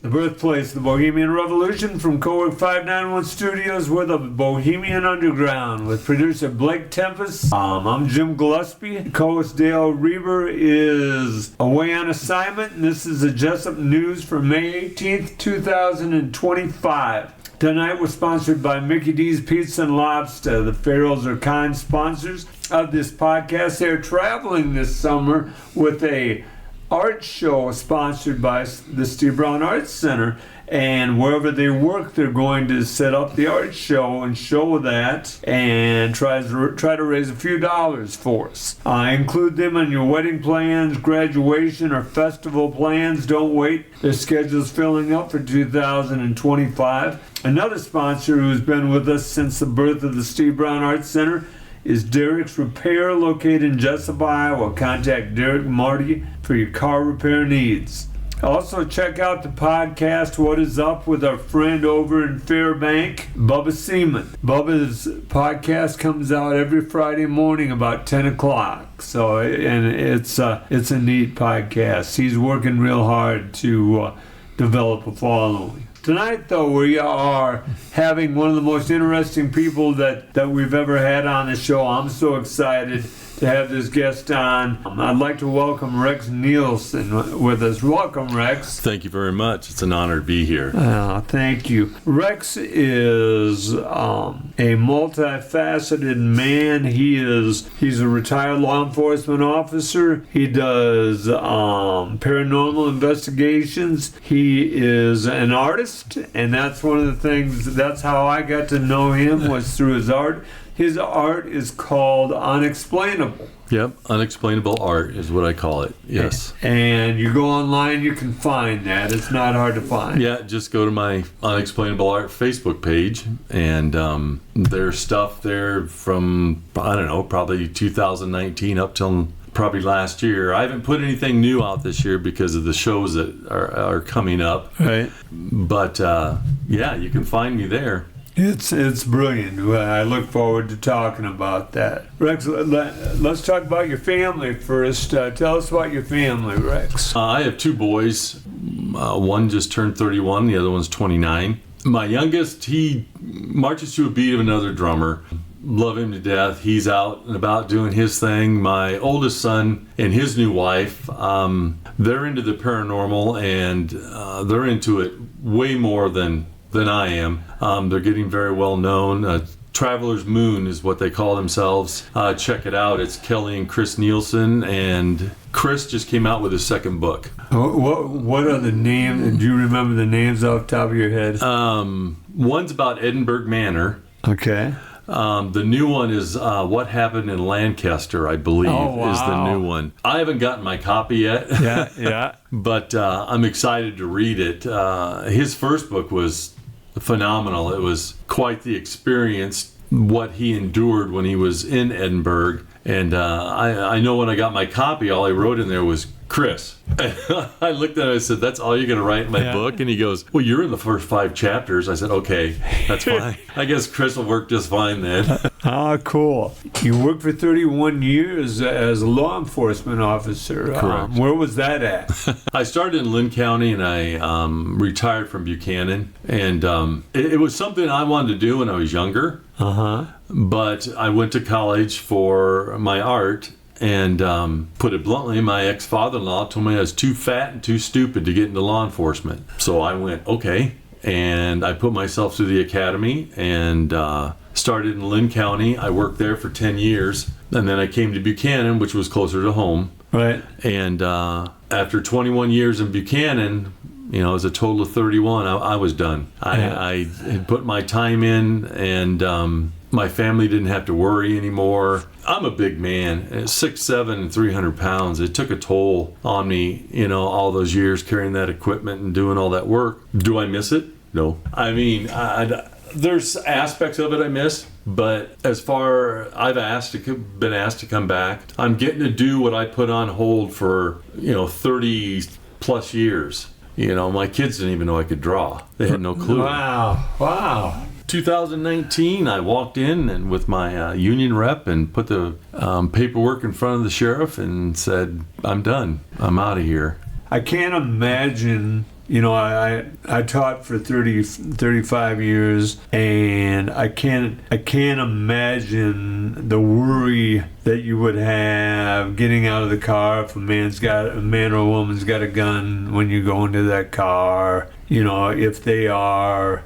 the birthplace of the Bohemian Revolution, from Cowork 591 Studios with the Bohemian Underground with producer Blake Tempus. I'm Jim Gillespie. Co-host Dale Reber is away on assignment, and this is the Jesup News for May 18th, 2025. Tonight we're sponsored by Mickey D's Pizza and Lobster. The Pharaohs are kind sponsors of this podcast. They're traveling this summer with a art show sponsored by the Steve Brown Arts Center, and wherever they work they're going to set up the art show and show that and try to raise a few dollars for us. Include them on your wedding plans, graduation, or festival plans. Don't wait, their schedule's filling up for 2025. Another sponsor who's been with us since the birth of the Steve Brown Arts Center is Derek's Repair, located in Jesup, Iowa. Contact Derek Marty for your car repair needs. Also, check out the podcast, What Is Up, with our friend over in Fairbank, Bubba Seaman. Bubba's podcast comes out every Friday morning about 10 o'clock. So, and it's a neat podcast. He's working real hard to develop a following. Tonight, though, we are having one of the most interesting people that we've ever had on the show. I'm so excited to have this guest on. I'd like to welcome Rex Nielsen with us. Welcome, Rex. Thank you very much. It's an honor to be here. Thank you. Rex is a multifaceted man. He's a retired law enforcement officer. He does paranormal investigations. He is an artist, and that's one of the things, that's how I got to know him, was through his art. His art is called Unexplainable. Yep, unexplainable art is what I call it, yes. And you go online, you can find that. It's not hard to find. Yeah, just go to my Unexplainable Art Facebook page, and there's stuff there from, I don't know, probably 2019 up till probably last year. I haven't put anything new out this year because of the shows that are coming up. Right. But, yeah, you can find me there. It's brilliant. I look forward to talking about that. Rex, let's talk about your family first. Tell us about your family, Rex. I have two boys. One just turned 31, the other one's 29. My youngest, he marches to a beat of another drummer. Love him to death. He's out and about doing his thing. My oldest son and his new wife, they're into the paranormal, and they're into it way more than I am. They're getting very well known. Traveler's Moon is what they call themselves. Check it out. It's Kelly and Chris Nielsen, and Chris just came out with his second book. What are the names? Do you remember the names off the top of your head? One's about Edinburgh Manor. Okay. The new one is What Happened in Lancaster, I believe, is the new one. I haven't gotten my copy yet. Yeah. But I'm excited to read it. His first book was phenomenal. It was quite the experience, what he endured when he was in Edinburgh. And I know when I got my copy, all I wrote in there was Chris. I looked at it and I said, that's all you're going to write in my book? And he goes, well, you're in the first 5 chapters. I said, okay, that's fine. I guess Chris will work just fine then. Cool. You worked for 31 years as a law enforcement officer. Correct. Where was that at? I started in Lynn County, and I retired from Buchanan. And it was something I wanted to do when I was younger. But I went to college for my art. And put it bluntly, my ex-father-in-law told me I was too fat and too stupid to get into law enforcement. So I went, okay. And I put myself through the academy and started in Lynn County. I worked there for 10 years. And then I came to Buchanan, which was closer to home. Right. And after 21 years in Buchanan, it was a total of 31, I was done. I had put my time in, and my family didn't have to worry anymore. I'm a big man, 6'7" and 300 pounds. It took a toll on me, all those years carrying that equipment and doing all that work. Do I miss it? No. I mean, there's aspects of it I miss, but as far I've been asked to come back, I'm getting to do what I put on hold for 30 plus years. My kids didn't even know I could draw. They had no clue. Wow. 2019, I walked in and with my union rep and put the paperwork in front of the sheriff and said, I'm done. I'm out of here. I can't imagine I taught for 35 years, and I can't imagine the worry that you would have getting out of the car if a man or a woman's got a gun when you go into that car. If they are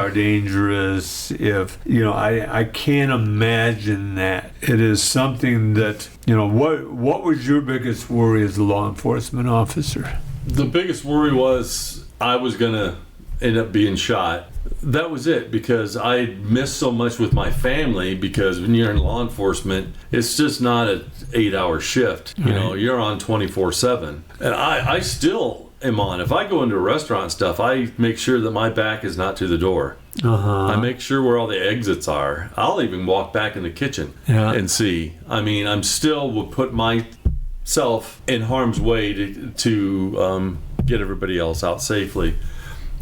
dangerous, I can't imagine that. It is something that, what was your biggest worry as a law enforcement officer? The biggest worry was I was going to end up being shot. That was it, because I missed so much with my family, because when you're in law enforcement, it's just not an 8-hour shift. Right. You're on 24/7. And I still am on. If I go into a restaurant and stuff, I make sure that my back is not to the door. I make sure where all the exits are. I'll even walk back in the kitchen and see. I'm still will put myself in harm's way to get everybody else out safely.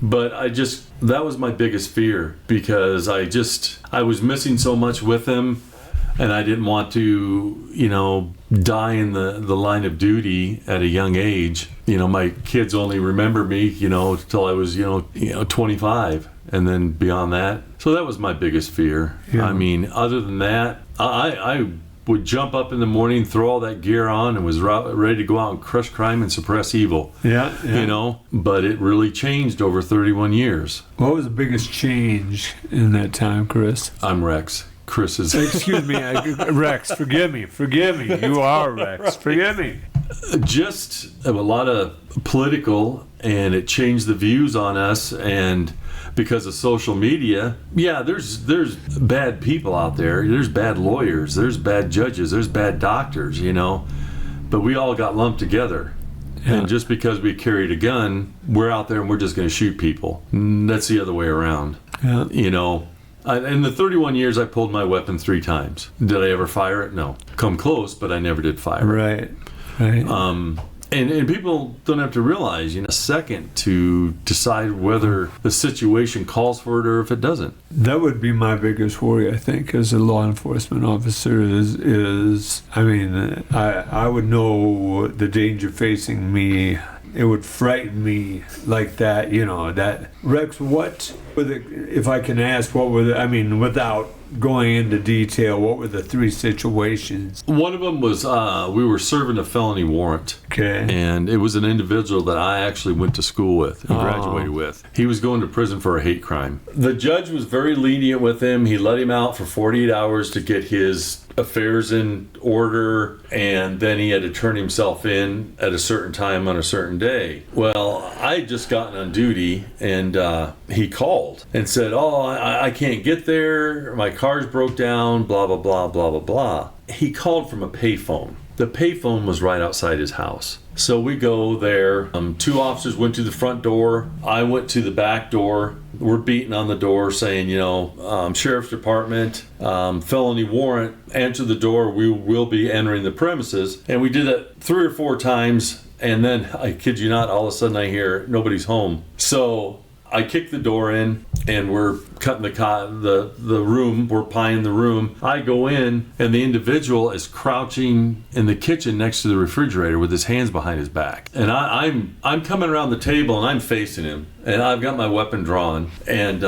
But that was my biggest fear, because I was missing so much with him, and I didn't want to, die in the line of duty at a young age. My kids only remember me, till I was, 25, and then beyond that. So that was my biggest fear. Yeah. Other than that, I would jump up in the morning, throw all that gear on, and was ready to go out and crush crime and suppress evil. Yeah. But it really changed over 31 years. What was the biggest change in that time, Chris? I'm Rex. Chris is... Excuse me, Rex, forgive me. You are Rex, forgive me. Just a lot of political, and it changed the views on us, and because of social media, there's bad people out there. There's bad lawyers, there's bad judges, there's bad doctors, but we all got lumped together. Yeah. And just because we carried a gun, we're out there and we're just going to shoot people. That's the other way around. Yeah. In the 31 years, I pulled my weapon 3 times. Did I ever fire it? No. Come close, but I never did fire it. Right. And people don't have to realize, a second to decide whether the situation calls for it or if it doesn't. That would be my biggest worry, I think, as a law enforcement officer is I would know the danger facing me. It would frighten me like that, that. Rex, if I can ask, without going into detail, what were the 3 situations? One of them was we were serving a felony warrant. Okay. And it was an individual that I actually went to school with and graduated with. He was going to prison for a hate crime. The judge was very lenient with him. He let him out for 48 hours to get his affairs in order, and then he had to turn himself in at a certain time on a certain day. Well, I had just gotten on duty, and he called and said, I can't get there, my car's broke down, blah, blah, blah, blah, blah, blah. He called from a payphone. The payphone was right outside his house. So we go there. 2 officers went to the front door. I went to the back door. We're beating on the door saying, Sheriff's Department, felony warrant, answer the door. We will be entering the premises. And we did that 3 or 4 times. And then, I kid you not, all of a sudden I hear nobody's home. So I kick the door in, and we're cutting the room. We're pieing the room. I go in, and the individual is crouching in the kitchen next to the refrigerator with his hands behind his back. And I'm coming around the table, and I'm facing him, and I've got my weapon drawn, and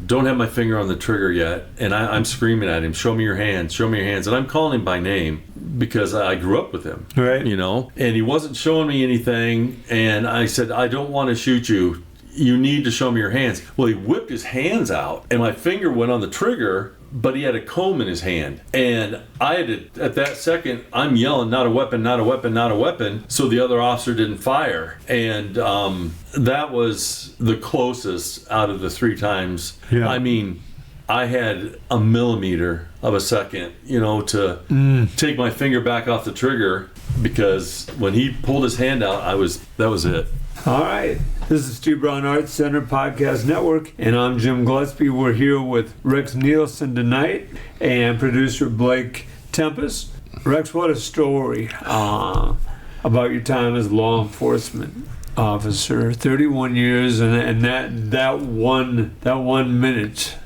don't have my finger on the trigger yet. And I'm screaming at him, "Show me your hands! Show me your hands!" And I'm calling him by name because I grew up with him, right? And he wasn't showing me anything. And I said, "I don't want to shoot you. You need to show me your hands." Well, he whipped his hands out, and my finger went on the trigger, but he had a comb in his hand. And I had to, at that second, I'm yelling, "Not a weapon, not a weapon, not a weapon," so the other officer didn't fire. And that was the closest out of the 3 times. Yeah. I had a millimeter of a second, to take my finger back off the trigger, because when he pulled his hand out, that was it. All right. This is Steve Brown Arts Center Podcast Network, and I'm Jim Gillespie. We're here with Rex Nielsen tonight and producer Blake Tempus. Rex, what a story about your time as law enforcement officer. 31 years, and that one minute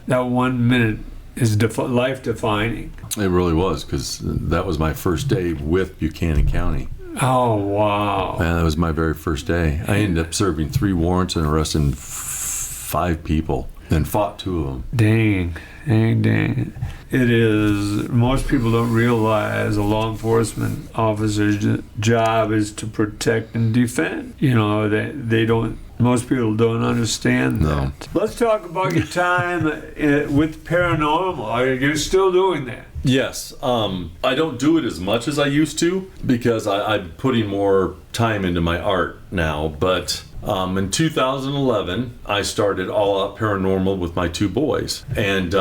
is life defining. It really was, because that was my first day with Buchanan County. Oh, wow. Man, that was my very first day. I ended up serving 3 warrants and arresting 5 people, and fought 2 of them. Dang. It is, most people don't realize a law enforcement officer's job is to protect and defend. You know, they don't, most people don't understand that. No. Let's talk about your time with paranormal. Are you still doing that? Yes. I don't do it as much as I used to because I'm putting more time into my art now. But in 2011, I started All Out Paranormal with my 2 boys. And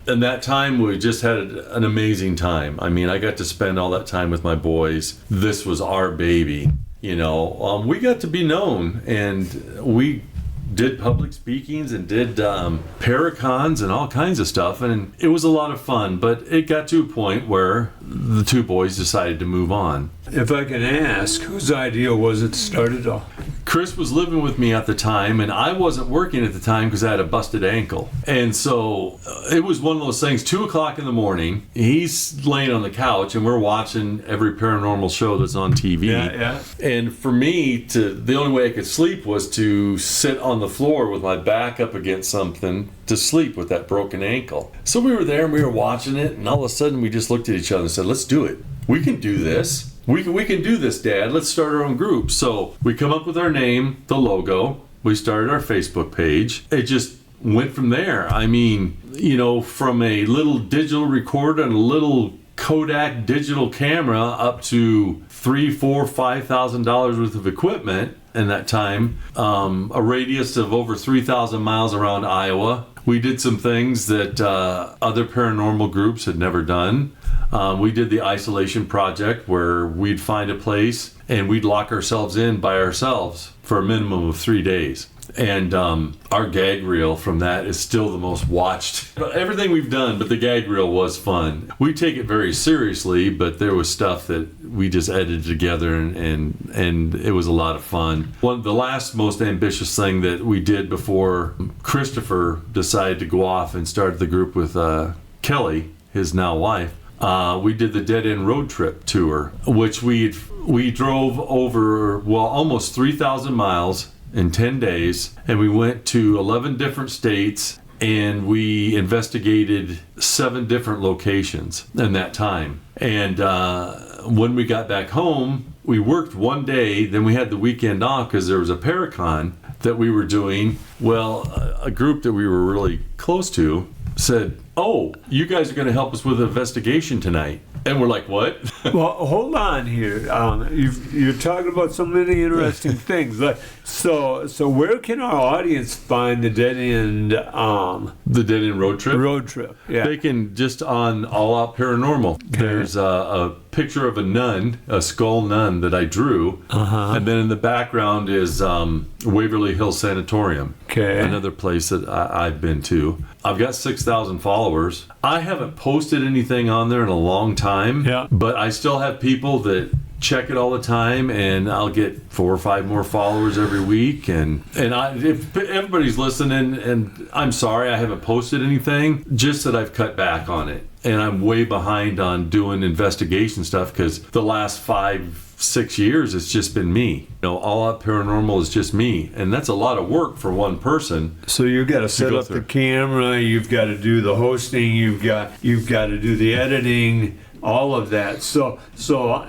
in that time, we just had an amazing time. I mean, I got to spend all that time with my boys. This was our baby. You know, we got to be known, and we did public speakings and did paracons and all kinds of stuff, and it was a lot of fun. But it got to a point where the 2 boys decided to move on. If I can ask, whose idea was it to start it all? Chris was living with me at the time, and I wasn't working at the time because I had a busted ankle. And so it was one of those things, 2 o'clock in the morning, he's laying on the couch, and we're watching every paranormal show that's on TV. Yeah. And for me, the only way I could sleep was to sit on the floor with my back up against something to sleep with that broken ankle. So we were there, and we were watching it, and all of a sudden we just looked at each other and said, let's do it. We can do this. We can do this, Dad. Let's start our own group. So we come up with our name, the logo. We started our Facebook page. It just went from there. I mean, you know, from a little digital recorder and a little Kodak digital camera up to $3,000, $4,000, $5,000 worth of equipment in that time. A radius of over 3,000 miles around Iowa. We did some things that other paranormal groups had never done. We did the isolation project where we'd find a place and we'd lock ourselves in by ourselves for a minimum of 3 days. And our gag reel from that is still the most watched. Everything we've done, but the gag reel was fun. We take it very seriously, but there was stuff that we just edited together, and it was a lot of fun. The last most ambitious thing that we did before Christopher decided to go off and start the group with Kelly, his now wife, we did the Dead End Road Trip tour, which we drove over, almost 3,000 miles in 10 days, and we went to 11 different states, and we investigated 7 different locations in that time. And when we got back home, we worked one day, then we had the weekend off because there was a paracon that we were doing. Well, a group that we were really close to said, oh, you guys are going to help us with an investigation tonight. And we're like, what? Well, hold on here. You're talking about so many interesting things. Like, so where can our audience find the Dead End? The Dead End Road Trip? Road Trip, yeah. They can just on All Out Paranormal. Okay. There's a picture of a nun, a skull nun that I drew. Uh-huh. And then in the background is Waverly Hills Sanatorium. Okay. Another place that I've been to. I've got 6,000 followers. I haven't posted anything on there in a long time, but I still have people that check it all the time, and I'll get 4 or 5 more followers every week. And if everybody's listening, and I'm sorry I haven't posted anything, just that I've cut back on it. And I'm way behind on doing investigation stuff because the last 5-6 years it's just been me. You know, All Out Paranormal is just me, and that's a lot of work for one person. So you've got to set up the camera, you've got to do the hosting, you've got to do the editing, all of that. So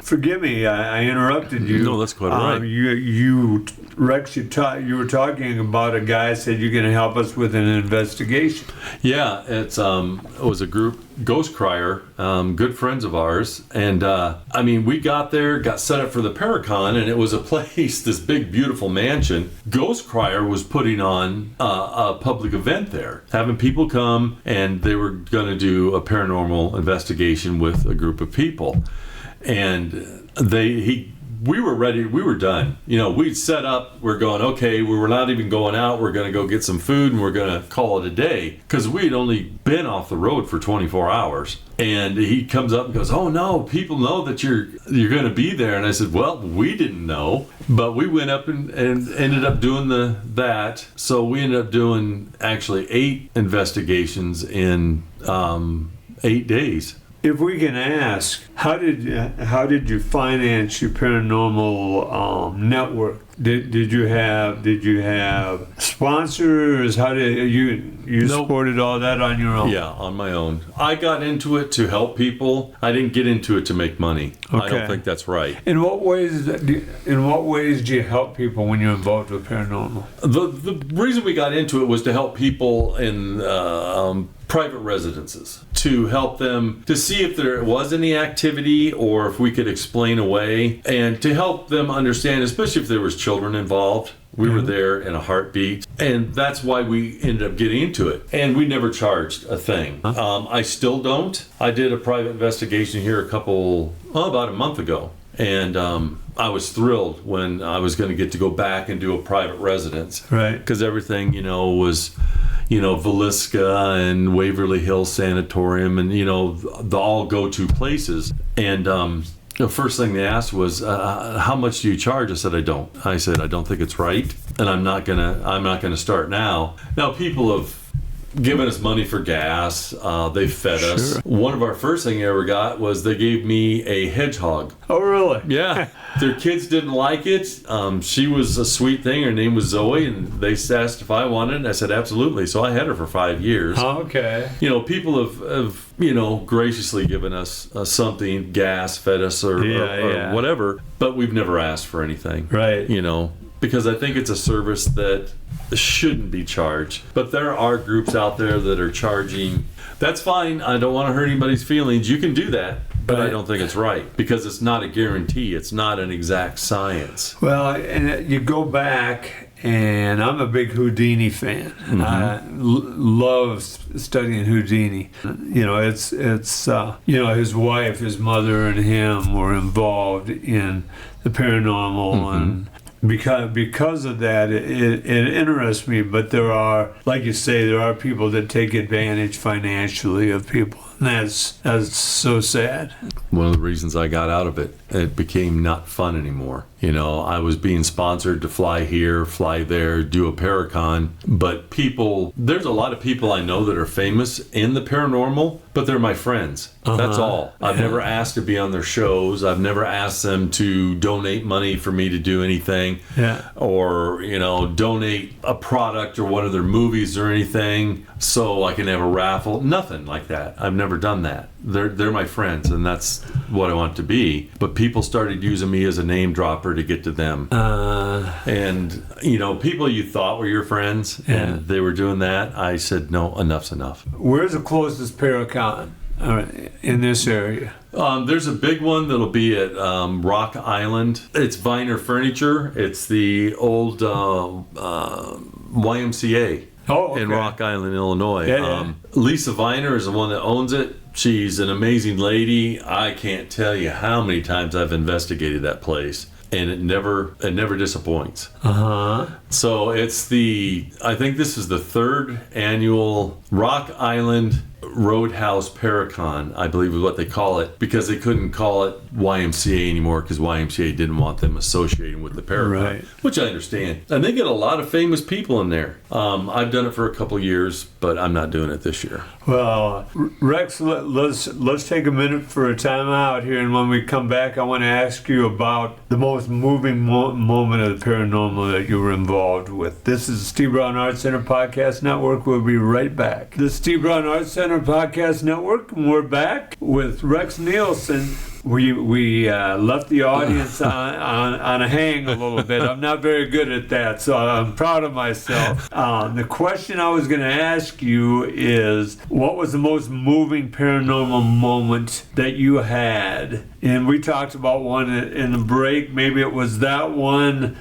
forgive me, I interrupted you. No, that's quite all right. Rex, you were talking about a guy said you're going to help us with an investigation. Yeah, it was a group, Ghost Crier, good friends of ours, and we got there, got set up for the Paracon, and it was a place, this big beautiful mansion. Ghost Crier was putting on a public event there, having people come, and they were going to do a paranormal investigation with a group of people, and we were ready, we were done. You know, we'd set up, we're going, okay, we were not even going out, we're going to go get some food, and we're going to call it a day, because we'd only been off the road for 24 hours. And he comes up and goes, oh no, people know that you're going to be there. And I said, well, we didn't know, but we went up and ended up doing that. So we ended up doing actually 8 investigations in 8 days. if we can ask, how did you finance your paranormal network? Did you have sponsors? How did you Nope. supported all that on your own? Yeah, on my own. I got into it to help people. I didn't get into it to make money. I Okay. don't think that's right. In what ways do you help people when you're involved with paranormal? The reason we got into it was to help people in private residences, to help them to see if there was any activity or if we could explain away, and to help them understand, especially if there was children involved. We were there in a heartbeat, and that's why we ended up getting into it. And we never charged a thing. I still don't. I did a private investigation here about a month ago, and I was thrilled when I was going to get to go back and do a private residence. Right. Because everything, was, Villisca and Waverly Hills Sanatorium and, the all go-to places. And the first thing they asked was, how much do you charge? I said, I don't. I said, I don't think it's right, and I'm not gonna start now. Now, people have given us money for gas. They fed us. One of our first thing I ever got was they gave me a hedgehog. Oh, really? Yeah. Their kids didn't like it. She was a sweet thing. Her name was Zoe, and they asked if I wanted it, and I said, absolutely. So I had her for 5 years. Okay. People have graciously given us something, gas, fed us, or whatever, but we've never asked for anything. Right. Because I think it's a service that shouldn't be charged. But there are groups out there that are charging. That's fine. I don't want to hurt anybody's feelings. You can do that. But I don't think it's right, because it's not a guarantee. It's not an exact science. Well, and you go back, and I'm a big Houdini fan. I love studying Houdini. It's his wife, his mother, and him were involved in the paranormal, and because of that, it interests me. But there are, like you say, there are people that take advantage financially of people. That's so sad. One of the reasons I got out of it, it became not fun anymore. I was being sponsored to fly here, fly there, do a Paracon, but there's a lot of people I know that are famous in the paranormal, but they're my friends. That's all. I've never asked to be on their shows. I've never asked them to donate money for me to do anything. Yeah. Or, donate a product or one of their movies or anything so I can have a raffle. Nothing like that. I've never done that. They're my friends, and that's what I want to be. But people started using me as a name dropper to get to them. And, people you thought were your friends, and they were doing that. I said, no, enough's enough. Where's the closest Paracon in this area? There's a big one that'll be at Rock Island. It's Viner Furniture. It's the old YMCA in Rock Island, Illinois. Lisa Viner is the one that owns it. She's an amazing lady. I can't tell you how many times I've investigated that place, and it never disappoints. So I think this is the 3rd annual Rock Island Roadhouse Paracon, I believe is what they call it, because they couldn't call it YMCA anymore because YMCA didn't want them associating with the Paracon, which I understand. And they get a lot of famous people in there. I've done it for a couple years, but I'm not doing it this year. Well, Rex, let's take a minute for a time out here, and when we come back, I want to ask you about the most moving moment of the paranormal that you were involved with. This is the Steve Brown Arts Center Podcast Network. We'll be right back. The Steve Brown Arts Center Podcast Network, and we're back with Rex Nielsen. We left the audience on a hang a little bit. I'm not very good at that, so I'm proud of myself. The question I was going to ask you is, what was the most moving paranormal moment that you had? And we talked about one in the break. Maybe it was that one.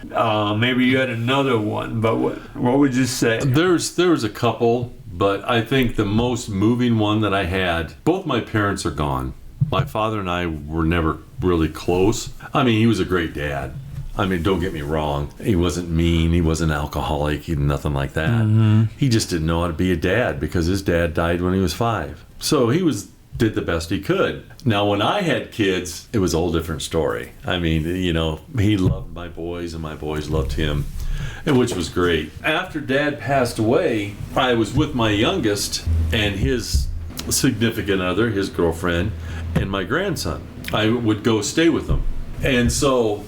Maybe you had another one. But what would you say? There was a couple, but I think the most moving one that I had, both my parents are gone. My father and I were never really close. I mean, he was a great dad. I mean, don't get me wrong. He wasn't mean. He wasn't alcoholic. Nothing like that. He just didn't know how to be a dad because his dad died when he was 5. So he did the best he could. Now, when I had kids, it was a whole different story. I mean, he loved my boys and my boys loved him, which was great. After Dad passed away, I was with my youngest, and his significant other, his girlfriend, and my grandson. I would go stay with them. And so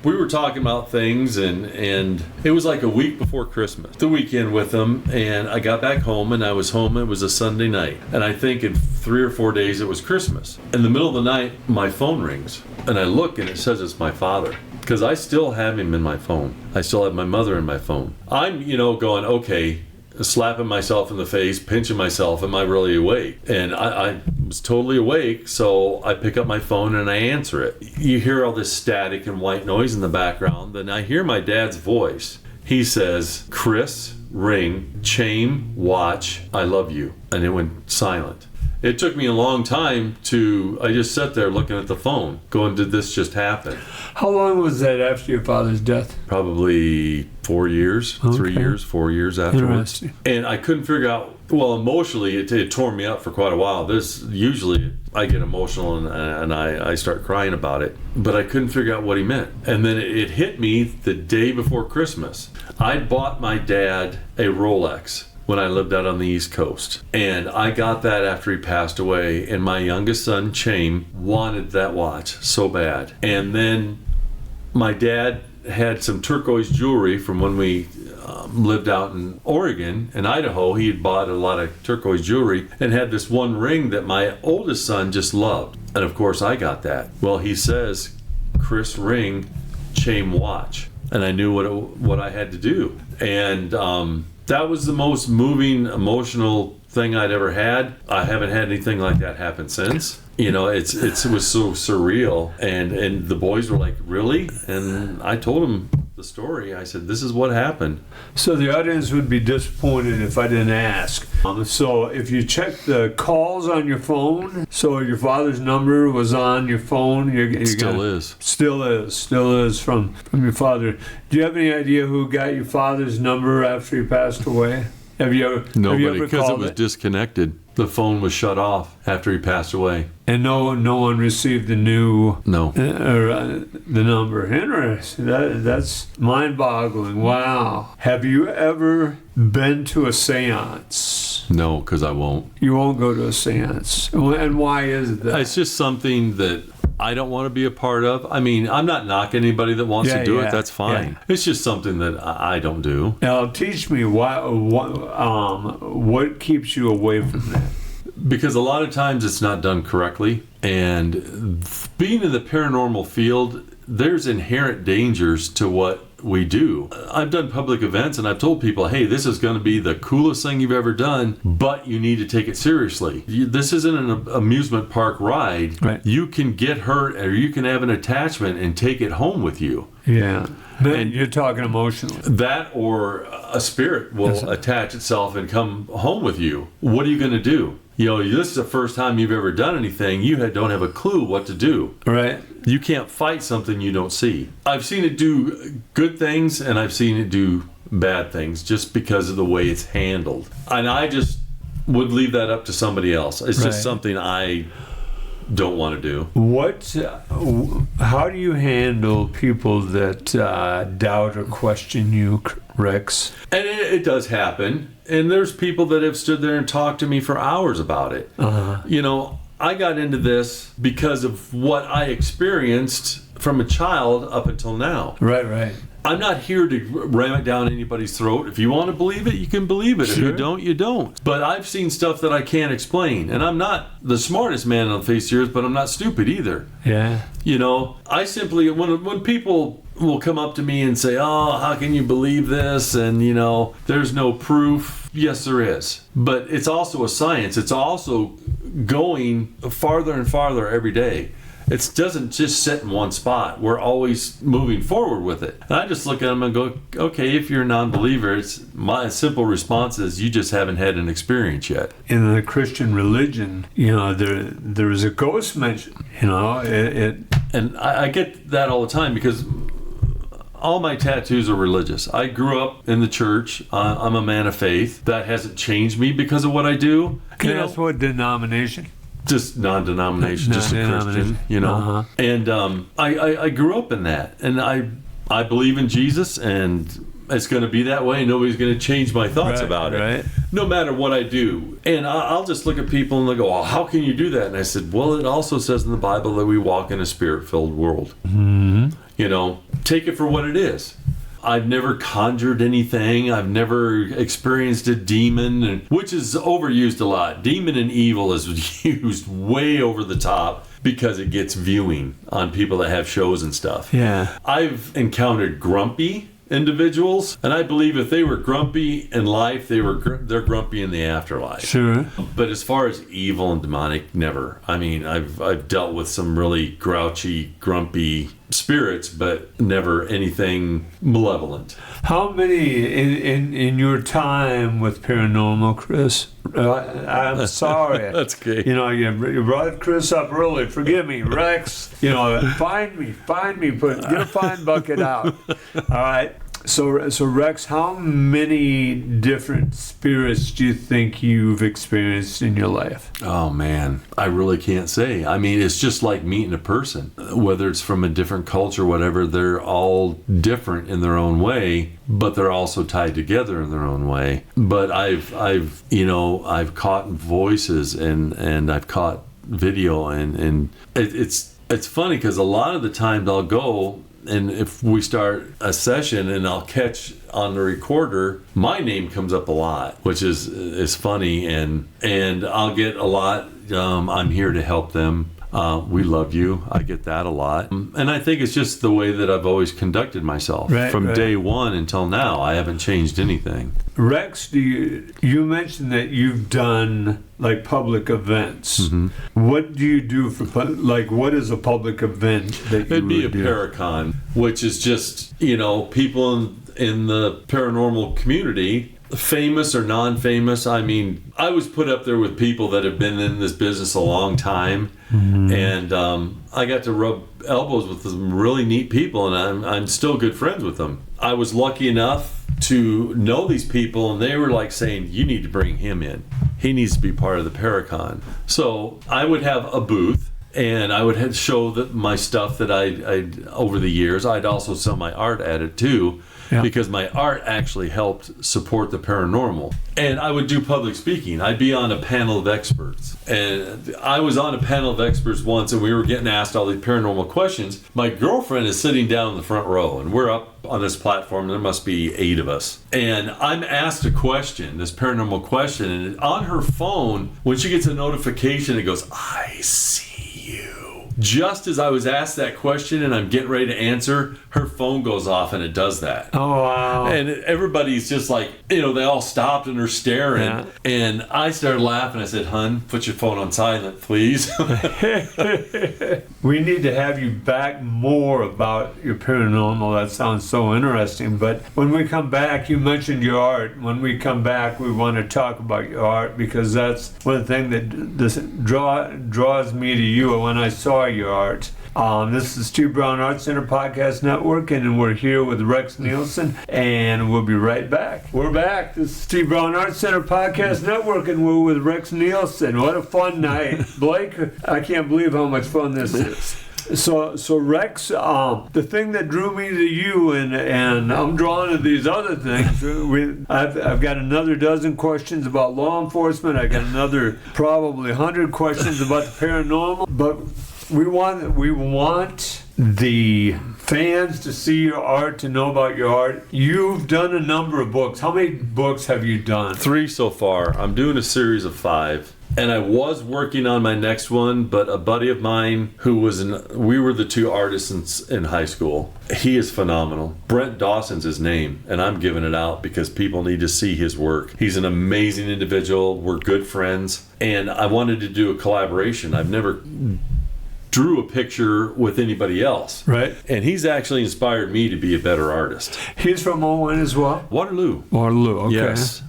we were talking about things, and it was like a week before Christmas, the weekend with them, and I got back home, and I was home. It was a Sunday night, and I think in 3 or 4 days it was Christmas. In the middle of the night, my phone rings, and I look, and it says it's my father, because I still have him in my phone. I still have my mother in my phone. I'm, going, okay, slapping myself in the face, pinching myself, am I really awake? And I was totally awake, so I pick up my phone and I answer it. You hear all this static and white noise in the background, then I hear my dad's voice. He says, "Chris, ring, Chaim, watch, I love you." And it went silent. It took me a long time I just sat there looking at the phone, going, did this just happen? How long was that after your father's death? Probably 4 years, 3 years, 4 years afterwards. And I couldn't figure out, well, emotionally, it tore me up for quite a while. Usually I get emotional and I start crying about it, but I couldn't figure out what he meant. And then it hit me the day before Christmas. I bought my dad a Rolex when I lived out on the East Coast. And I got that after he passed away, and my youngest son, Chaim, wanted that watch so bad. And then my dad had some turquoise jewelry from when we lived out in Oregon and Idaho. He had bought a lot of turquoise jewelry and had this one ring that my oldest son just loved. And of course I got that. Well, he says, "Chris, ring, Chaim, watch." And I knew what I had to do. And that was the most moving, emotional thing I'd ever had. I haven't had anything like that happen since. It was so surreal, and the boys were like, "Really?" And I told them the story. I said, "This is what happened." So the audience would be disappointed if I didn't ask. So if you check the calls on your phone, so your father's number was on your phone. Still is from your father. Do you have any idea who got your father's number after he passed away? Nobody, because it was disconnected. The phone was shut off after he passed away. And no one received the new the number. Interesting. That's mind-boggling. Wow. Have you ever been to a seance? No, because I won't. You won't go to a seance. And why is that? It's just something that I don't want to be a part of. I mean, I'm not knocking anybody that wants to do it. That's fine. Yeah. It's just something that I don't do. Now, teach me what keeps you away from that. Because a lot of times it's not done correctly. And being in the paranormal field, there's inherent dangers to what we do. I've done public events and I've told people, hey, this is going to be the coolest thing you've ever done, but you need to take it seriously. This isn't an amusement park ride. Right. You can get hurt or you can have an attachment and take it home with you. Yeah. And you're talking emotionally. That or a spirit will attach itself and come home with you. What are you going to do? This is the first time you've ever done anything. You don't have a clue what to do. Right. You can't fight something you don't see. I've seen it do good things and I've seen it do bad things just because of the way it's handled. And I just would leave that up to somebody else. It's just something I don't want to do. How do you handle people that doubt or question you, Rex? And it does happen. And there's people that have stood there and talked to me for hours about it. Uh-huh. I got into this because of what I experienced from a child up until now. Right. I'm not here to ram it down anybody's throat. If you want to believe it, you can believe it. Sure. If you don't, you don't. But I've seen stuff that I can't explain. And I'm not the smartest man on the face of the earth, but I'm not stupid either. Yeah. I simply, when people will come up to me and say, "Oh, how can you believe this?" And, there's no proof. Yes, there is. But it's also a science. It's also going farther and farther every day. It doesn't just sit in one spot. We're always moving forward with it. And I just look at them and go, okay, if you're a non-believer, my simple response is you just haven't had an experience yet. In the Christian religion, there is a ghost mentioned. And I get that all the time because all my tattoos are religious. I grew up in the church. I'm a man of faith. That hasn't changed me because of what I do. Can I ask what denomination? Just non-denomination, just a Christian, And I grew up in that, and I believe in Jesus, and it's going to be that way. Nobody's going to change my thoughts about it, right. no matter what I do. And I'll just look at people and they'll go, well, how can you do that? And I said, well, it also says in the Bible that we walk in a spirit-filled world. Mm-hmm. You know, take it for what it is. I've never conjured anything. I've never experienced a demon, which is overused a lot. Demon and evil is used way over the top because it gets viewing on people that have shows and stuff. Yeah. I've encountered grumpy individuals, and I believe if they were grumpy in life, they're grumpy in the afterlife. Sure. But as far as evil and demonic, never. I mean, I've dealt with some really grouchy, grumpy spirits, but never anything malevolent. How many in your time with paranormal, Chris? I'm sorry. That's okay. You know, you brought Chris up early. Forgive me, Rex. You know, find me. Get a fine bucket out. All right. So Rex, how many different spirits do you think you've experienced in your life? Oh man, I really can't say. I mean, it's just like meeting a person. Whether it's from a different culture, whatever, they're all different in their own way, but they're also tied together in their own way. But I've caught voices and I've caught video and it's funny because a lot of the times I'll go. And if we start a session and I'll catch on the recorder, my name comes up a lot, which is funny. And I'll get a lot, I'm here to help them. We love you. I get that a lot. And I think it's just the way that I've always conducted myself. From day one until now. I haven't changed anything. Rex, you mentioned that you've done like public events. Mm-hmm. What do you do for what is a public event that you It'd be a do? Paracon, which is just, people in the paranormal community, famous or non-famous. I mean, I was put up there with people that have been in this business a long time. Mm-hmm. And I got to rub elbows with some really neat people, and I'm still good friends with them. I was lucky enough to know these people, and they were like saying, you need to bring him in. He needs to be part of the Paracon. So I would have a booth, and I would show my stuff that I'd over the years. I'd also sell my art at it too. Yeah. Because my art actually helped support the paranormal. And I would do public speaking. I'd be on a panel of experts. And I was on a panel of experts once, and we were getting asked all these paranormal questions. My girlfriend is sitting down in the front row, and we're up on this platform. There must be 8 of us. And I'm asked a question, this paranormal question, and on her phone, when she gets a notification, it goes, I see you. Just as I was asked that question and I'm getting ready to answer, her phone goes off and it does that. Oh, wow. And everybody's just like, they all stopped and are staring. Yeah. And I started laughing. I said, hun, put your phone on silent, please. We need to have you back more about your paranormal. That sounds so interesting. But when we come back, you mentioned your art. When we come back, we want to talk about your art because that's one thing that draws me to you. When I saw your art. This is Steve Brown Art Center Podcast Network, and we're here with Rex Nielsen, and we'll be right back. We're back. This is Steve Brown Art Center Podcast Network, and we're with Rex Nielsen. What a fun night. Blake, I can't believe how much fun this is. So Rex, the thing that drew me to you, and I'm drawn to these other things. I've got another dozen questions about law enforcement. I got another probably 100 questions about the paranormal. But we want the fans to see your art, to know about your art. You've done a number of books. How many books have you done? 3 so far. I'm doing a series of 5. And I was working on my next one, but a buddy of mine we were the 2 artists in high school. He is phenomenal. Brent Dawson's his name, and I'm giving it out because people need to see his work. He's an amazing individual. We're good friends. And I wanted to do a collaboration. I've never drew a picture with anybody else. Right. And he's actually inspired me to be a better artist. He's from Owen as well? Waterloo, okay. Yes.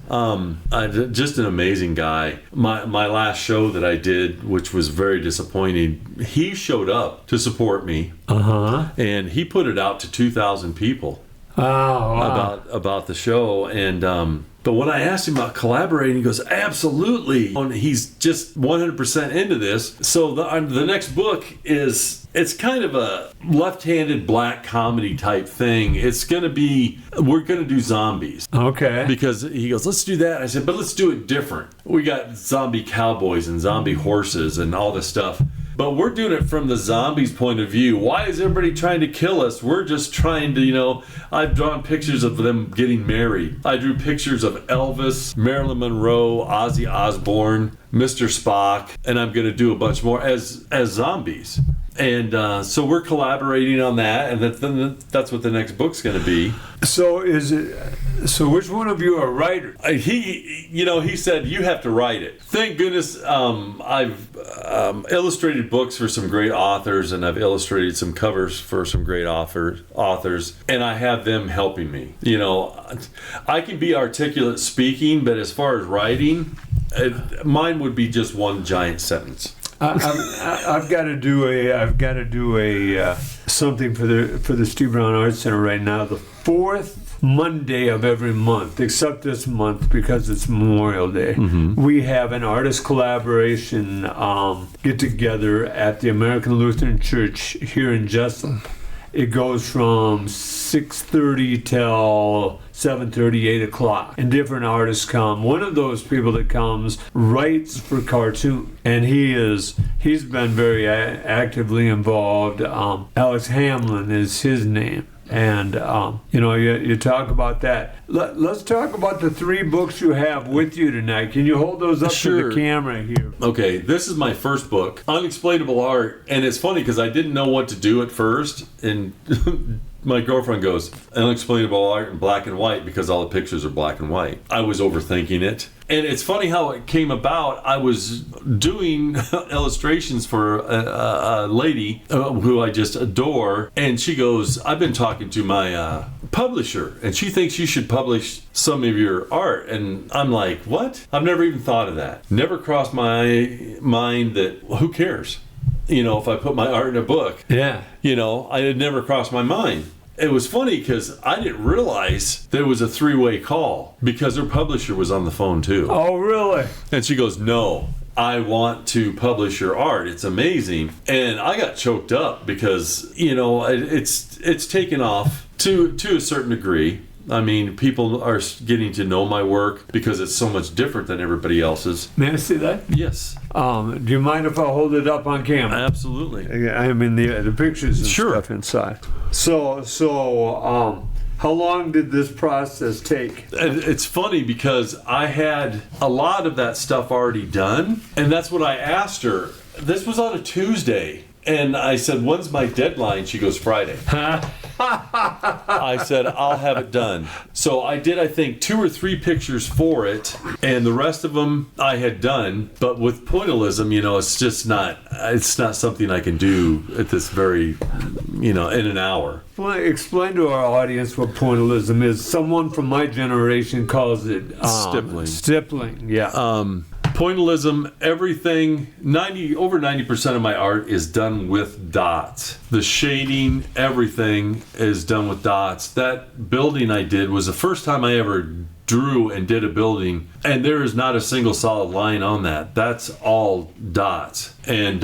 Just an amazing guy. My last show that I did, which was very disappointing, he showed up to support me. Uh-huh. And he put it out to 2,000 people. Oh, wow. About the show. And but when I asked him about collaborating, he goes, absolutely. And he's just 100% into this. So the next book is it's kind of a left-handed black comedy type thing. We're going to do zombies. Okay. Because he goes, let's do that. I said, but let's do it different. We got zombie cowboys and zombie horses and all this stuff. But we're doing it from the zombies' point of view. Why is everybody trying to kill us? We're just trying to, I've drawn pictures of them getting married. I drew pictures of Elvis, Marilyn Monroe, Ozzy Osbourne, Mr. Spock, and I'm going to do a bunch more as zombies. And so we're collaborating on that, and that's what the next book's going to be. So which one of you are writers? He said, you have to write it. Thank goodness I've illustrated books for some great authors, and I've illustrated some covers for some great authors, and I have them helping me. I can be articulate speaking, but as far as writing, mine would be just one giant sentence. I've got to do a something for the Steve Brown Arts Center right now. The fourth Monday of every month, except this month because it's Memorial Day. Mm-hmm. We have an artist collaboration get together at the American Lutheran Church here in Jesup. It goes from 6:30 till 7:30, 8 o'clock, and different artists come. One of those people that comes writes for cartoon, and he's been very actively involved. Alex Hamlin is his name. And, you talk about that. Let's talk about the 3 books you have with you tonight. Can you hold those up to the camera here? Okay, this is my first book, Unexplainable Art. And it's funny because I didn't know what to do at first. And my girlfriend goes, Unexplainable Art in black and white, because all the pictures are black and white. I was overthinking it. And it's funny how it came about. I was doing illustrations for a lady who I just adore, and she goes, I've been talking to my publisher, and she thinks you should publish some of your art. And I'm like, what? I've never even thought of that. Never crossed my mind that, who cares? If I put my art in a book. Yeah. I had never crossed my mind. It was funny because I didn't realize there was a 3-way call because her publisher was on the phone too. Oh, really? And she goes, no, I want to publish your art. It's amazing. And I got choked up because, it's taken off to a certain degree. I mean, people are getting to know my work because it's so much different than everybody else's. May I see that? Yes. Do you mind if I hold it up on camera? Absolutely. I mean, the pictures and Sure. stuff inside. So, how long did this process take? It's funny because I had a lot of that stuff already done, and that's what I asked her. This was on a Tuesday. And I said, when's my deadline? She goes, Friday. I said, I'll have it done. So I did, I think, 2 or 3 pictures for it, and the rest of them I had done. But with pointillism, it's not something I can do at this very, in an hour. Well, explain to our audience what pointillism is. Someone from my generation calls it stippling. Stippling, yeah. Pointillism, everything, over 90% of my art is done with dots. The shading, everything is done with dots. That building I did was the first time I ever drew and did a building, and there is not a single solid line on that. That's all dots. And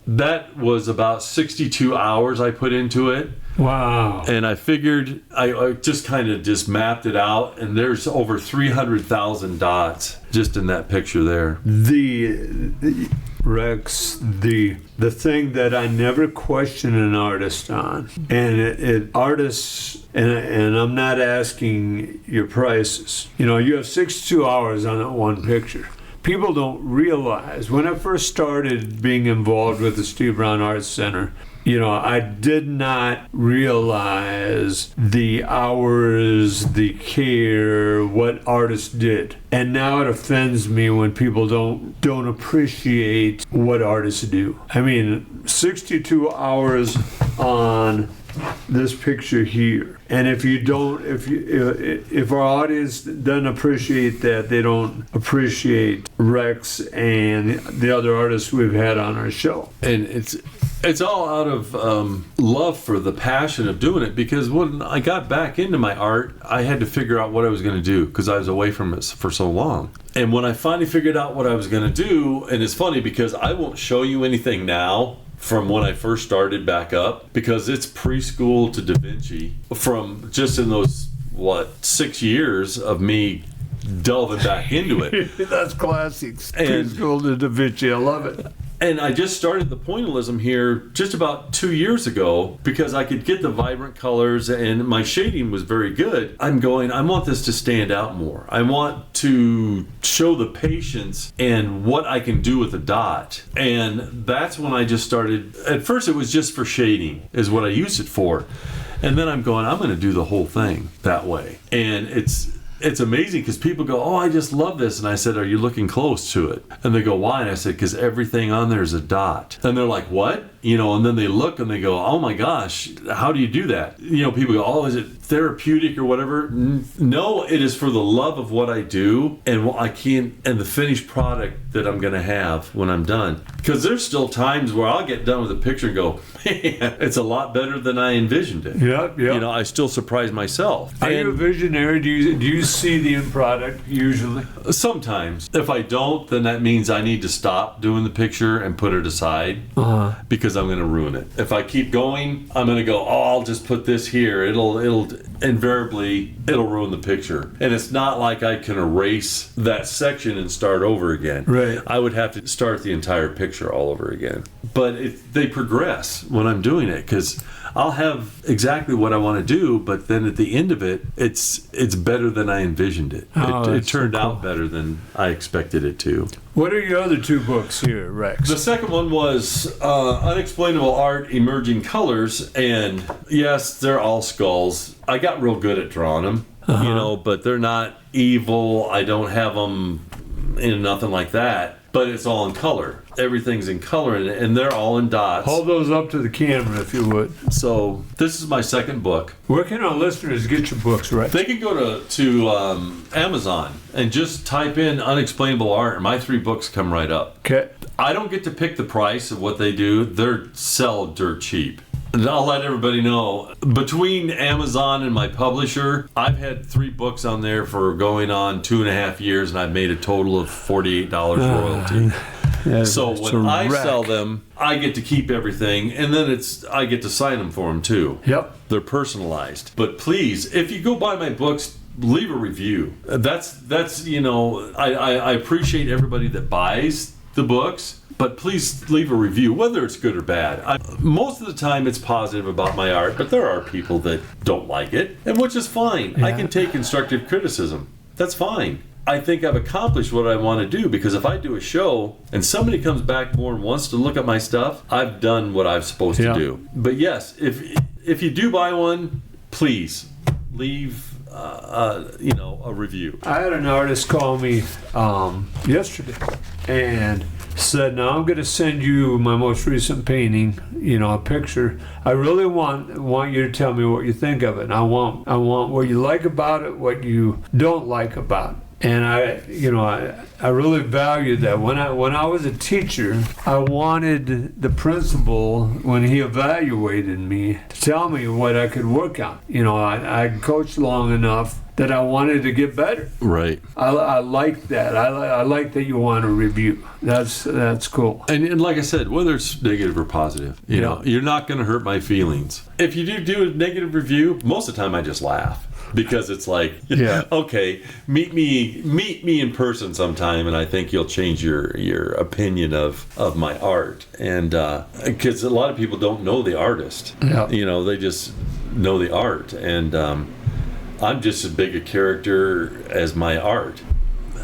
that was about 62 hours I put into it. Wow. And I figured, I just kind of just mapped it out, and there's over 300,000 dots just in that picture there. Rex, the thing that I never question an artist on, and artists, and I'm not asking your prices. You have 62 hours on that one picture. People don't realize, when I first started being involved with the Steve Brown Arts Center, I did not realize the hours, the care, what artists did. And now it offends me when people don't appreciate what artists do. I mean, 62 hours on this picture here. And if our audience doesn't appreciate that, they don't appreciate Rex and the other artists we've had on our show. And it's all out of love for the passion of doing it, because when I got back into my art, I had to figure out what I was going to do because I was away from it for so long. And when I finally figured out what I was going to do, and it's funny because I won't show you anything now from when I first started back up, because it's preschool to Da Vinci from just in those 6 years of me delving back into it. That's classics. And- Preschool to Da Vinci. I love it. And I just started the pointillism here just about 2 years ago because I could get the vibrant colors and my shading was very good. I'm going, I want this to stand out more. I want to show the patience and what I can do with a dot. And that's when I just started. At first it was just for shading is what I used it for. And then I'm going, I'm going to do the whole thing that way. And it's amazing because people go, oh, I just love this. And I said, are you looking close to it? And they go, why? And I said, because everything on there is a dot. And they're like, what? And then they look and they go, oh my gosh, how do you do that? People go, oh, is it therapeutic or whatever? No, it is for the love of what I do and what I can, and the finished product that I'm going to have when I'm done. Because there's still times where I'll get done with a picture and go, man, it's a lot better than I envisioned it. Yeah. I still surprise myself. Are you a visionary? Do you see the end product usually? Sometimes. If I don't, then that means I need to stop doing the picture and put it aside because I'm going to ruin it. If I keep going, I'm going to go, oh, I'll just put this here. It'll invariably ruin the picture. And it's not like I can erase that section and start over again. Right. I would have to start the entire picture all over again. But they progress when I'm doing it because I'll have exactly what I want to do, but then at the end of it, it's better than I envisioned it. It turned out better than I expected it to. What are your other two books here, Rex? The second one was Unexplainable Art, Emerging Colors, and yes, they're all skulls. I got real good at drawing them, but they're not evil. I don't have them in nothing like that. But it's all in color. Everything's in color, and they're all in dots. Hold those up to the camera if you would. So this is my second book. Where can our listeners get your books, Rex? They can go to Amazon and just type in Unexplainable Art, and my 3 books come right up. Okay. I don't get to pick the price of what they do. They're sell dirt cheap. And I'll let everybody know, between Amazon and my publisher, I've had 3 books on there for going on 2.5 years, and I've made a total of $48 royalty. So when I sell them, I get to keep everything, and then I get to sign them for them too. Yep. They're personalized. But please, if you go buy my books, leave a review. That's I appreciate everybody that buys the books. But please leave a review, whether it's good or bad. Most of the time it's positive about my art, but there are people that don't like it, and which is fine. Yeah. I can take constructive criticism. That's fine. I think I've accomplished what I want to do, because if I do a show and somebody comes back more and wants to look at my stuff, I've done what I'm supposed to do. But yes, if you do buy one, please leave a review. I had an artist call me yesterday and said, now I'm going to send you my most recent painting, a picture. I really want you to tell me what you think of it. And I want what you like about it, what you don't like about it. And I really valued that. When I was a teacher, I wanted the principal, when he evaluated me, to tell me what I could work on. I coached long enough that I wanted to get better. Right. I like that. I like that you want a review. That's cool. And like I said, whether it's negative or positive, you're not going to hurt my feelings. If you do a negative review, most of the time I just laugh. Because it's like, okay, meet me in person sometime, and I think you'll change your opinion of my art. And because a lot of people don't know the artist, they just know the art, and I'm just as big a character as my art.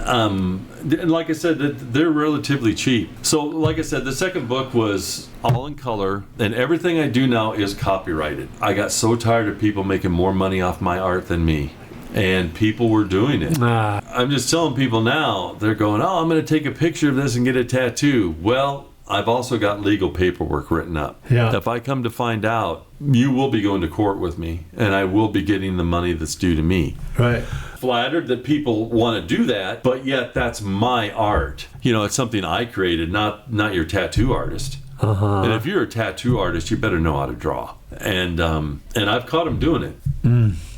And like I said, they're relatively cheap. So like I said, the second book was all in color, and everything I do now is copyrighted. I got so tired of people making more money off my art than me, and people were doing it. I'm just telling people now, they're going, oh, I'm going to take a picture of this and get a tattoo. Well, I've also got legal paperwork written up. Yeah. If I come to find out, you will be going to court with me, and I will be getting the money that's due to me. Right. Flattered that people want to do that, but yet that's my art. It's something I created, not your tattoo artist. And if you're a tattoo artist, you better know how to draw. And I've caught them doing it.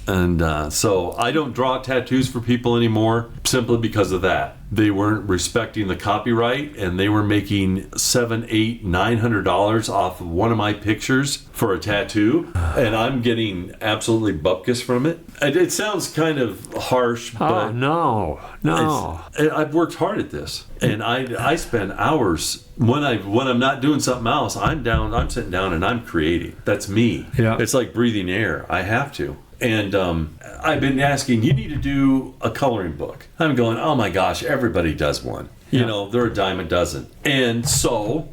And so I don't draw tattoos for people anymore simply because of that. They weren't respecting the copyright, and they were making $700, $800, $900 off of one of my pictures for a tattoo, and I'm getting absolutely bupkis from it. It sounds kind of harsh, but no. I've worked hard at this, and I spend hours when I'm not doing something else. I'm sitting down and I'm creating. That's me. Yeah. It's like breathing air. I have to. And I've been asking, you need to do a coloring book. I'm going, oh my gosh, everybody does one. You know, they're a dime a dozen. And so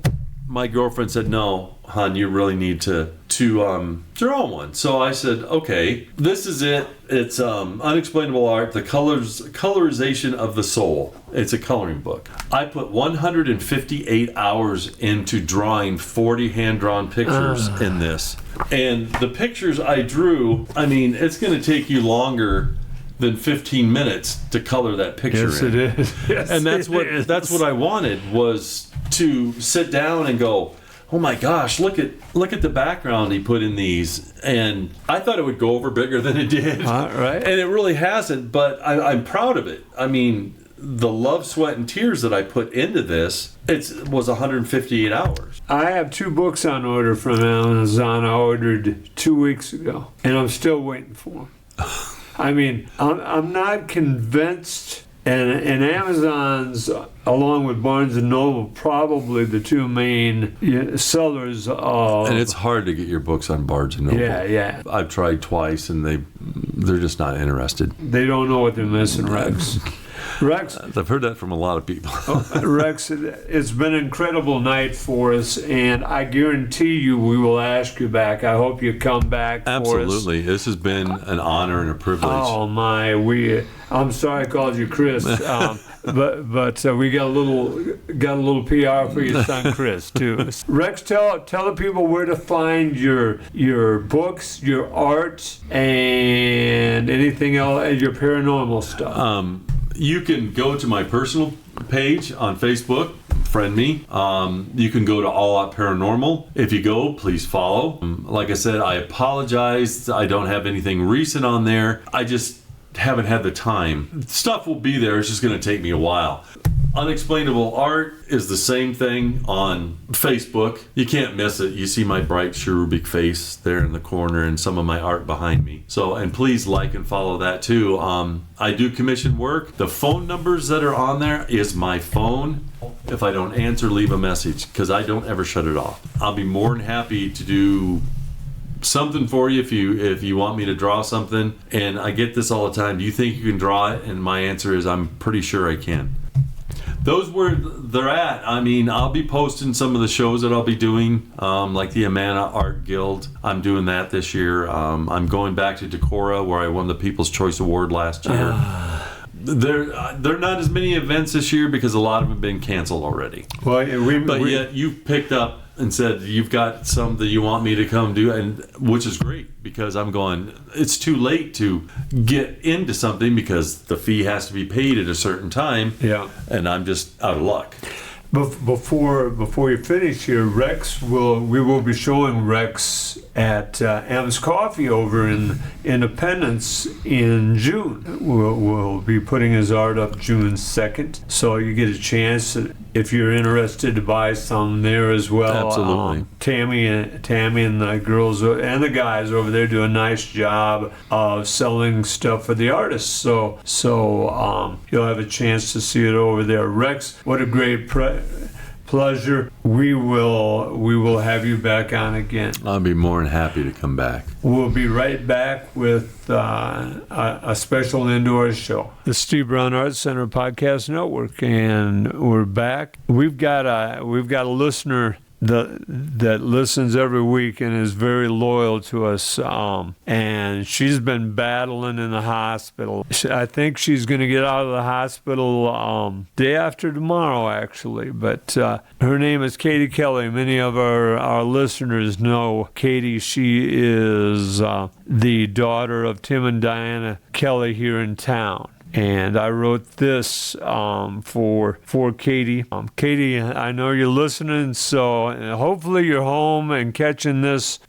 my girlfriend said, no, hon, you really need to draw one. So I said, okay, this is it. It's Unexplainable Art, the colorization of the soul. It's a coloring book. I put 158 hours into drawing 40 hand-drawn pictures in this. And the pictures I drew, I mean, it's going to take you longer than 15 minutes to color that picture in. It is. Yes, and that's what I wanted, was to sit down and go, oh my gosh, look at the background he put in these. And I thought it would go over bigger than it did. Right. And it really hasn't, but I'm proud of it. I mean, the love, sweat, and tears that I put into this, it was 158 hours. I have 2 books on order from Amazon. I ordered 2 weeks ago, and I'm still waiting for them. I mean, I'm not convinced, and Amazon's, along with Barnes & Noble, probably the 2 main sellers of... And it's hard to get your books on Barnes & Noble. Yeah. I've tried twice, and they're just not interested. They don't know what they're missing, Rex. Rex, I've heard that from a lot of people. Rex, it's been an incredible night for us, and I guarantee you we will ask you back. I hope you come back for us. Absolutely. This has been an honor and a privilege. Oh my, I'm sorry I called you Chris, but we got a little PR for your son Chris too. Rex, tell the people where to find your books, your art, and anything else, your paranormal stuff. You can go to my personal page on Facebook, friend me. You can go to All Out Paranormal. If you go, please follow. Like I said, I apologize. I don't have anything recent on there. I just haven't had the time. Stuff will be there. It's just going to take me a while. Unexplainable Art is the same thing on Facebook. You can't miss it. You see my bright cherubic face there in the corner and some of my art behind me. So, and please like and follow that too. I do commission work. The phone numbers that are on there is my phone. If I don't answer, leave a message, because I don't ever shut it off. I'll be more than happy to do something for you if you want me to draw something. And I get this all the time. Do you think you can draw it? And my answer is, I'm pretty sure I can. Those where they're at. I mean, I'll be posting some of the shows that I'll be doing, like the Amana Art Guild. I'm doing that this year. I'm going back to Decorah, where I won the People's Choice Award last year. There are not as many events this year because a lot of them have been canceled already. Well, yet you've picked up and said you've got some that you want me to come do, and which is great, because I'm going, it's too late to get into something because the fee has to be paid at a certain time. Yeah. And I'm just out of luck. Before you finish here, we will be showing Rex at M's Coffee over in Independence in June. We'll be putting his art up June 2nd, so you get a chance if you're interested to buy some there as well. Absolutely. Tammy and the girls and the guys over there do a nice job of selling stuff for the artists. So you'll have a chance to see it over there. Rex, what a great pleasure. We will have you back on again. I'll be more than happy to come back. We'll be right back with a special indoor show. The Steve Brown Arts Center Podcast Network, and we're back. We've got a listener that listens every week and is very loyal to us, and she's been battling in the hospital. I think she's going to get out of the hospital day after tomorrow, actually, but her name is Katie Kelly. Many of our listeners know Katie. She is the daughter of Tim and Diana Kelly here in town. And I wrote this for Katie. Katie, I know you're listening, so hopefully you're home and catching this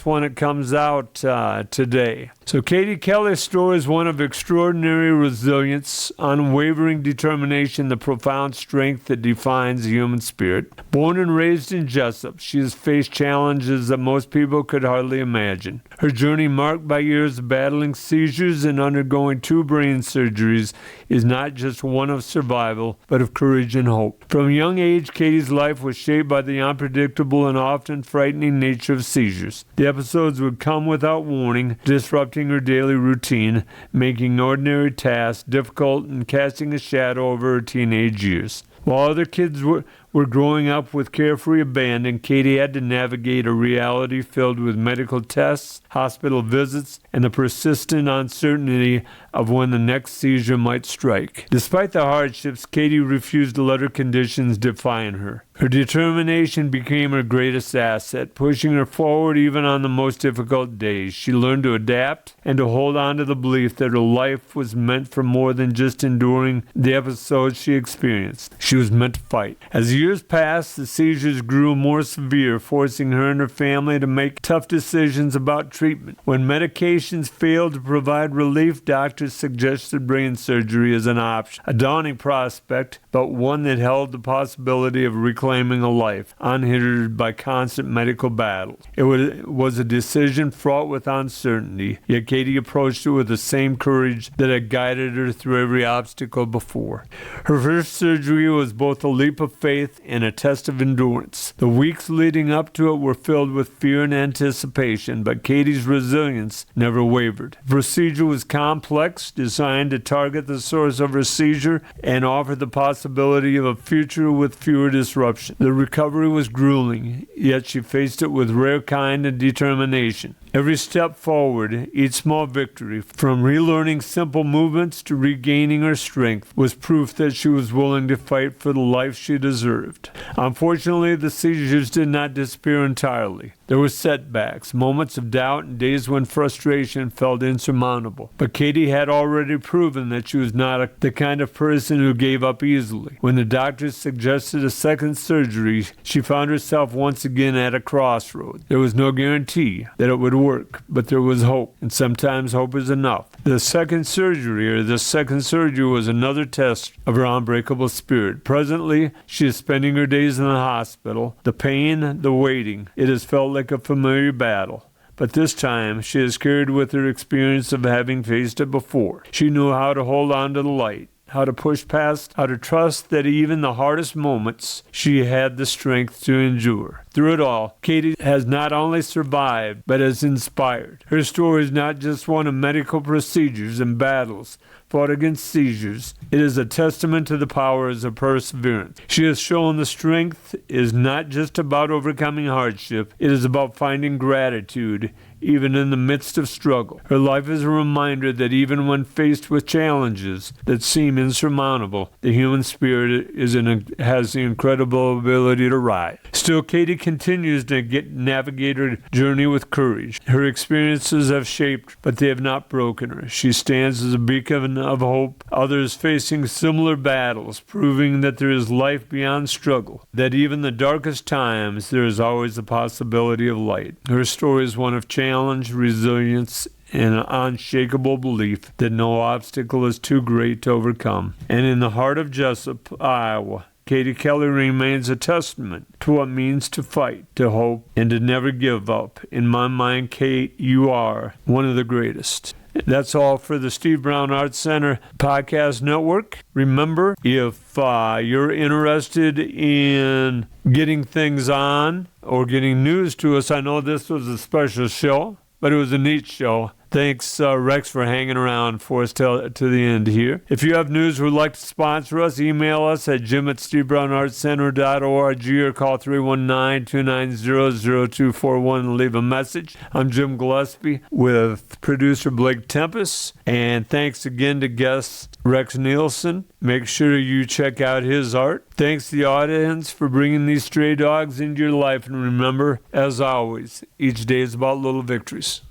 when it comes out today. So Katie Kelly's story is one of extraordinary resilience, unwavering determination, the profound strength that defines the human spirit. Born and raised in Jesup, she has faced challenges that most people could hardly imagine. Her journey, marked by years of battling seizures and undergoing 2 brain surgeries, is not just one of survival, but of courage and hope. From a young age, Katie's life was shaped by the unpredictable and often frightening nature of seizures. The episodes would come without warning, disrupting her daily routine, making ordinary tasks difficult and casting a shadow over her teenage years. While other kids were growing up with carefree abandon, Katie had to navigate a reality filled with medical tests, hospital visits, and the persistent uncertainty of when the next seizure might strike. Despite the hardships, Katie refused to let her conditions define her. Her determination became her greatest asset, pushing her forward even on the most difficult days. She learned to adapt and to hold on to the belief that her life was meant for more than just enduring the episodes she experienced. She was meant to fight. As years passed, the seizures grew more severe, forcing her and her family to make tough decisions about treatment. When medications failed to provide relief, doctors suggested brain surgery as an option, a daunting prospect, but one that held the possibility of reclaiming a life, unhindered by constant medical battles. It was a decision fraught with uncertainty, yet Katie approached it with the same courage that had guided her through every obstacle before. Her first surgery was both a leap of faith and a test of endurance. The weeks leading up to it were filled with fear and anticipation, but Katie's resilience never wavered. The procedure was complex, designed to target the source of her seizure and offer the possibility of a future with fewer disruptions. The recovery was grueling, yet she faced it with rare kind and determination. Every step forward, each small victory, from relearning simple movements to regaining her strength, was proof that she was willing to fight for the life she deserved. Unfortunately, the seizures did not disappear entirely. There were setbacks, moments of doubt, and days when frustration felt insurmountable. But Katie had already proven that she was not the kind of person who gave up easily. When the doctors suggested a second surgery, she found herself once again at a crossroads. There was no guarantee that it would work, but there was hope, and sometimes hope is enough. The second surgery was another test of her unbreakable spirit. Presently, she is spending her days in the hospital. The pain, the waiting, it has felt like a familiar battle. But this time, she is carried with her experience of having faced it before. She knew how to hold on to the light, how to push past, how to trust that even the hardest moments, she had the strength to endure. Through it all, Katie has not only survived, but has inspired. Her story is not just one of medical procedures and battles fought against seizures. It is a testament to the powers of perseverance. She has shown the strength is not just about overcoming hardship, it is about finding gratitude even in the midst of struggle. Her life is a reminder that even when faced with challenges that seem insurmountable, the human spirit has the incredible ability to rise. Still, Katie continues to navigate her journey with courage. Her experiences have shaped, but they have not broken her. She stands as a beacon of hope, others facing similar battles, proving that there is life beyond struggle, that even the darkest times there is always the possibility of light. Her story is one of challenge, resilience, and an unshakable belief that no obstacle is too great to overcome. And in the heart of Jesup, Iowa, Katie Kelly remains a testament to what it means to fight, to hope, and to never give up. In my mind, Kate, you are one of the greatest. That's all for the Steve Brown Arts Center Podcast Network. Remember, if you're interested in getting things on or getting news to us, I know this was a special show, but it was a neat show. Thanks, Rex, for hanging around for us to the end here. If you have news or would like to sponsor us, email us at jim@stevebrownartscenter.org or call 319-290-0241 and leave a message. I'm Jim Gillespie with producer Blake Tempus, and thanks again to guest Rex Nielsen. Make sure you check out his art. Thanks to the audience for bringing these stray dogs into your life, and remember, as always, each day is about little victories.